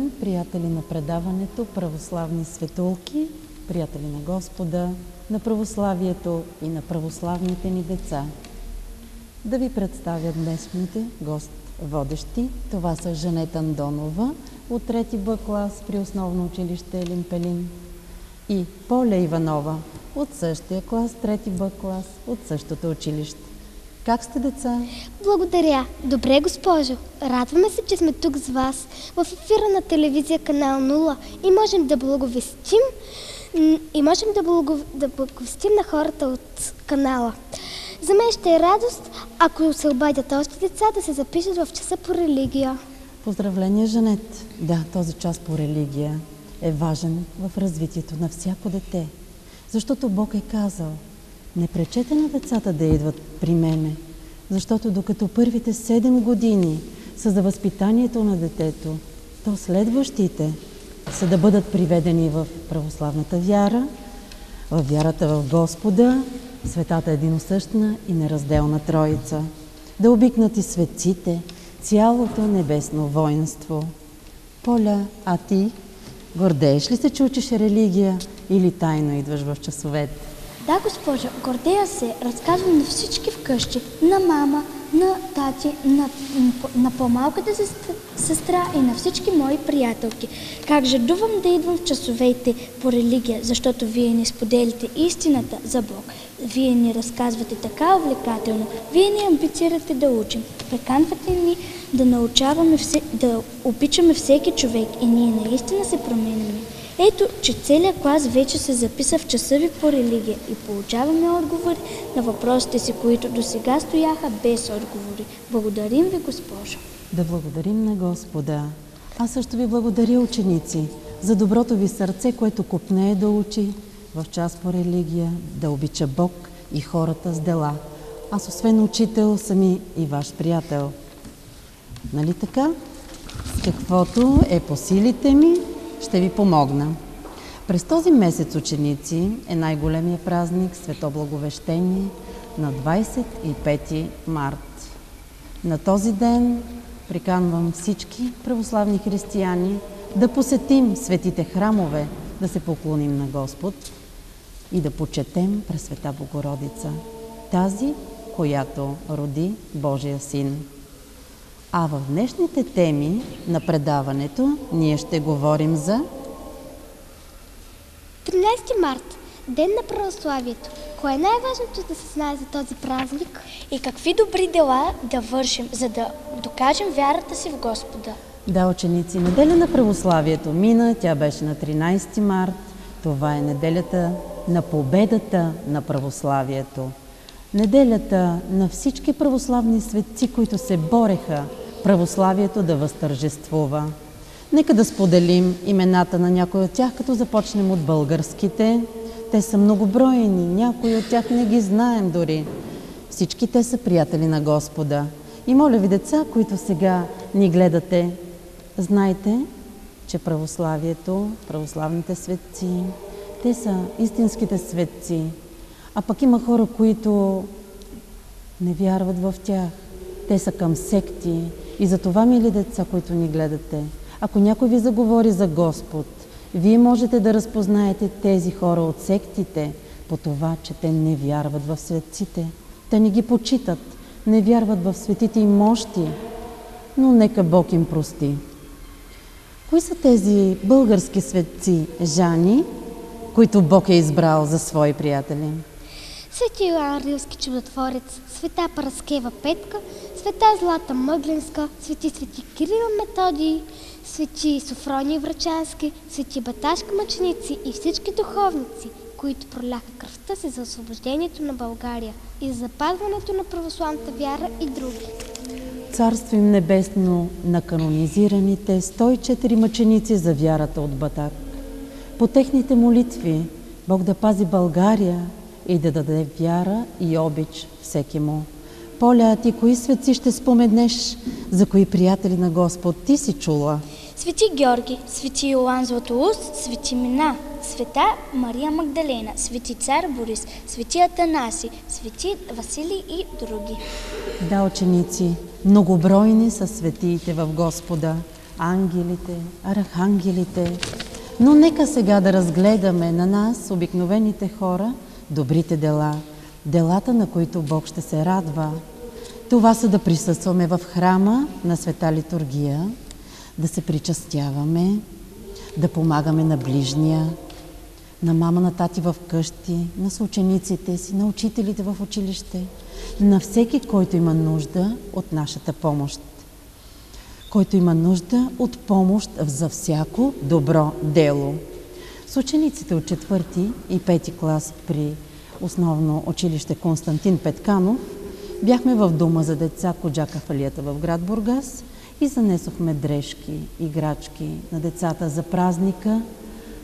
ден, приятели на предаването Православни светулки, приятели на Господа, на православието и на православните ни деца. Да ви представя днешните гост-водещи. Това са Жанета Андонова от 3 Б клас при основно училище Елин Пелин и Поля Иванова от същия клас, 3 Б клас от същото училище. Как сте, деца? Благодаря. Добре, госпожо. Радваме се, че сме тук с вас в ефира на телевизия Канал 0 и можем да благовестим на хората от канала. За мен ще е радост, ако се обадят още деца, да се запишат в часа по религия. Поздравления, Жанет. Да, този час по религия е важен в развитието на всяко дете. Защото Бог е казал: не пречете на децата да идват при мене, защото докато първите 7 години са за възпитанието на детето, то следващите са да бъдат приведени в православната вяра, в вярата в Господа, светата единосъщна и неразделна Троица, да обикнат и светците, цялото небесно воинство. Поля, а ти гордееш ли се, че учиш религия или тайно идваш в часовете? Да, госпожо, гордея се. Разказвам на всички вкъщи, на мама, на тати, на по-малката сестра и на всички мои приятелки. Как жадувам да идвам в часовете по религия, защото вие ни споделите истината за Бог. Вие ни разказвате така увлекателно, вие ни амбицирате да учим. Преканвате ни да научаваме, да обичаме всеки човек и ние наистина се променяме. Ето, че целият клас вече се записа в часа ви по религия и получаваме отговори на въпросите си, които досега стояха без отговори. Благодарим ви, госпожо. Да благодарим на Господа. Аз също ви благодаря, ученици, за доброто ви сърце, което копнее да учи в час по религия, да обича Бог и хората с дела. Аз, освен учител, съм и ваш приятел. Нали така? С каквото е по силите ми, ще ви помогна. През този месец, ученици, е най-големия празник Свето Благовещение на 25 март. На този ден приканвам всички православни християни да посетим светите храмове, да се поклоним на Господ и да почетем Пресвета Богородица, тази, която роди Божия Син. А в днешните теми на предаването ние ще говорим за 13 март, Ден на православието. Кое е най-важното да се знае за този празник? И какви добри дела да вършим, за да докажем вярата си в Господа? Да, ученици, неделя на православието мина, тя беше на 13 март. Това е неделята на победата на православието. Неделята на всички православни светци, които се бореха православието да възтържествува. Нека да споделим имената на някои от тях, като започнем от българските. Те са многобройни, някои от тях не ги знаем дори. Всички те са приятели на Господа. И моля ви, деца, които сега ни гледате, знайте, че православието, православните светци, те са истинските светци. А пък има хора, които не вярват в тях. Те са към секти. И за това, мили деца, които ни гледате, ако някой ви заговори за Господ, вие можете да разпознаете тези хора от сектите по това, че те не вярват в светците. Те не ги почитат, не вярват в светите им мощи, но нека Бог им прости. Кои са тези български светци, Жани, които Бог е избрал за свои приятели? Свети Йоан Рилски чудотворец, света Параскева Петка, света Злата Мъглинска, свети Кирил Методий, свети Софроний Врачански, свети Баташка мъченици и всички духовници, които проляха кръвта си за освобождението на България и за запазването на православната вяра и други. Царство им небесно на канонизираните 104 мъченици за вярата от Батак. По техните молитви Бог да пази България и да даде вяра и обич всеки му. Поля, а ти кои светци ще споменеш, за кои приятели на Господ ти си чула? Свети Георги, свети Йоан Златоуст, свети Мина, света Мария Магдалена, свети цар Борис, свети Атанаси, свети Василий и други. Да, ученици, многобройни са светиите в Господа. ангелите, архангелите. Но нека сега да разгледаме на нас, обикновените хора, добрите дела, делата, на които Бог ще се радва. Това са да присъстваме в храма на Света Литургия, да се причастяваме, да помагаме на ближния, на мама, на тати в къщи, на съучениците си, на учителите в училище, на всеки, който има нужда от нашата помощ. Който има нужда от помощ за всяко добро дело. С учениците от 4 и 5 клас при основно училище Константин Петканов бяхме в дома за деца Коджа Кафалията в град Бургас и занесохме дрежки, играчки на децата за празника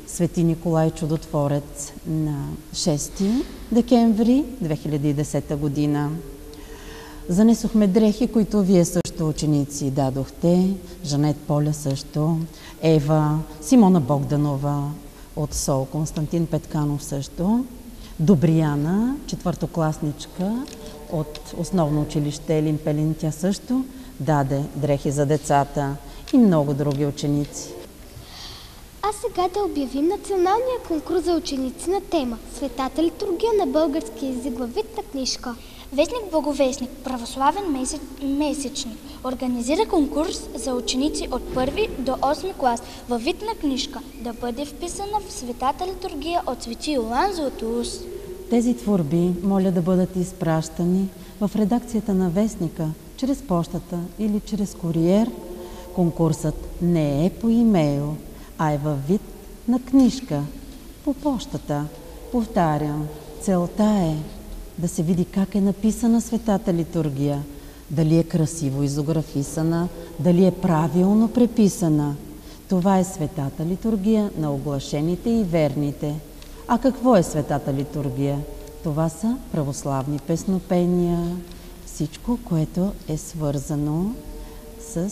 Свети Николай Чудотворец на 6 декември 2010 година. Занесохме дрехи, които вие също, ученици, дадохте. Жанет Поля също, Ева, Симона Богданова от СОЛ, Константин Петканов също, Добрияна, 4-класничка от основно училище Елин Пелин, тя също даде дрехи за децата и много други ученици. А сега да обявим националния конкурс за ученици на тема Светата литургия на български език във вид на книжка. Вестник Благовестник, православен месечник, организира конкурс за ученици от 1 до 8 клас във вид на книжка, да бъде вписана в Светата литургия от свети Йоан Златоуст. Тези творби моля да бъдат изпращани в редакцията на Вестника, чрез пощата или чрез куриер. Конкурсът не е по имейл, а е във вид на книжка по пощата. Повтарям, целта е да се види как е написана Светата литургия, дали е красиво изографисана, дали е правилно преписана. Това е Светата литургия на оглашените и верните. А какво е Светата литургия? Това са православни песнопения, всичко, което е свързано с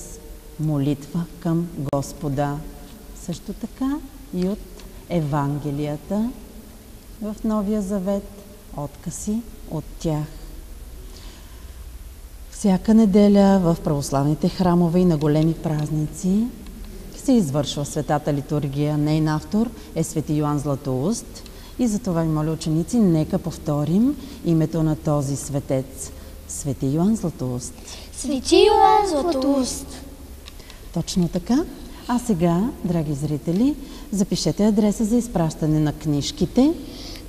молитва към Господа. Също така и от Евангелията в Новия Завет, откъси от тях. Всяка неделя в православните храмове и на големи празници се извършва Светата литургия. Нейн автор е свети Йоан Златоуст и затова ви моля, ученици, нека повторим името на този светец. Свети Йоан Златоуст. Свети Йоан Златоуст. Точно така. А сега, драги зрители, запишете адреса за изпращане на книжките.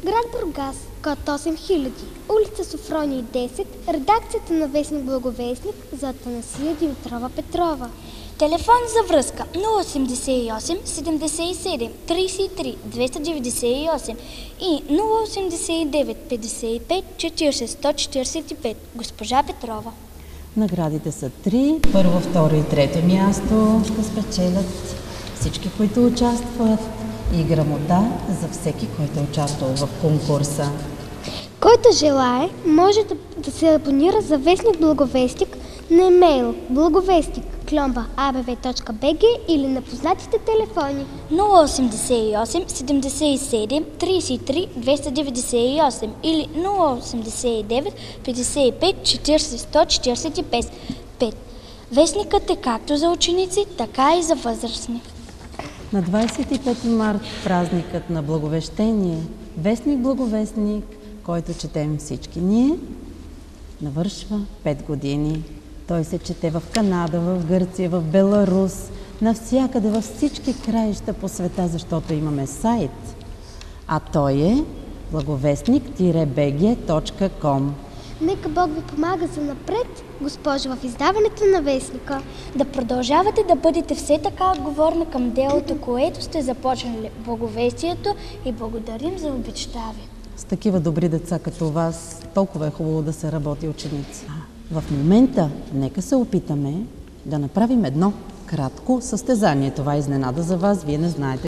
Град Бургас, код 8000, улица Софроний 10, редакцията на Вестник Благовестник за Атанасия Димитрова Петрова. Телефон за връзка 088 77 33 298 и 089 55 40 145. Госпожа Петрова. Наградите са 3. Първо, второ и трето място ще спечелят всички, които участват, и грамота за всеки, който е участвал в конкурса. Който желае, може да се абонира за Вестник Благовестник на имейл благовестник@abv.bg или на познатите телефони 088 77 33 298 или 089 55 40 145. Вестникът е както за ученици, така и за възрастни. На 25 март празникът на Благовещение, Вестник Благовестник, който четем всички ние, навършва 5 години. Той се чете в Канада, в Гърция, в Беларус, навсякъде, във всички краища по света, защото имаме сайт. А той е благовестник-bg.com. Нека Бог ви помага за напред, госпожо, в издаването на Вестника. Да продължавате да бъдете все така отговорни към делото, което сте започнали, благовестието, и благодарим за обичта ви. С такива добри деца като вас, толкова е хубаво да се работи, ученици. В момента нека се опитаме да направим едно кратко състезание. Това е изненада за вас, вие не знаете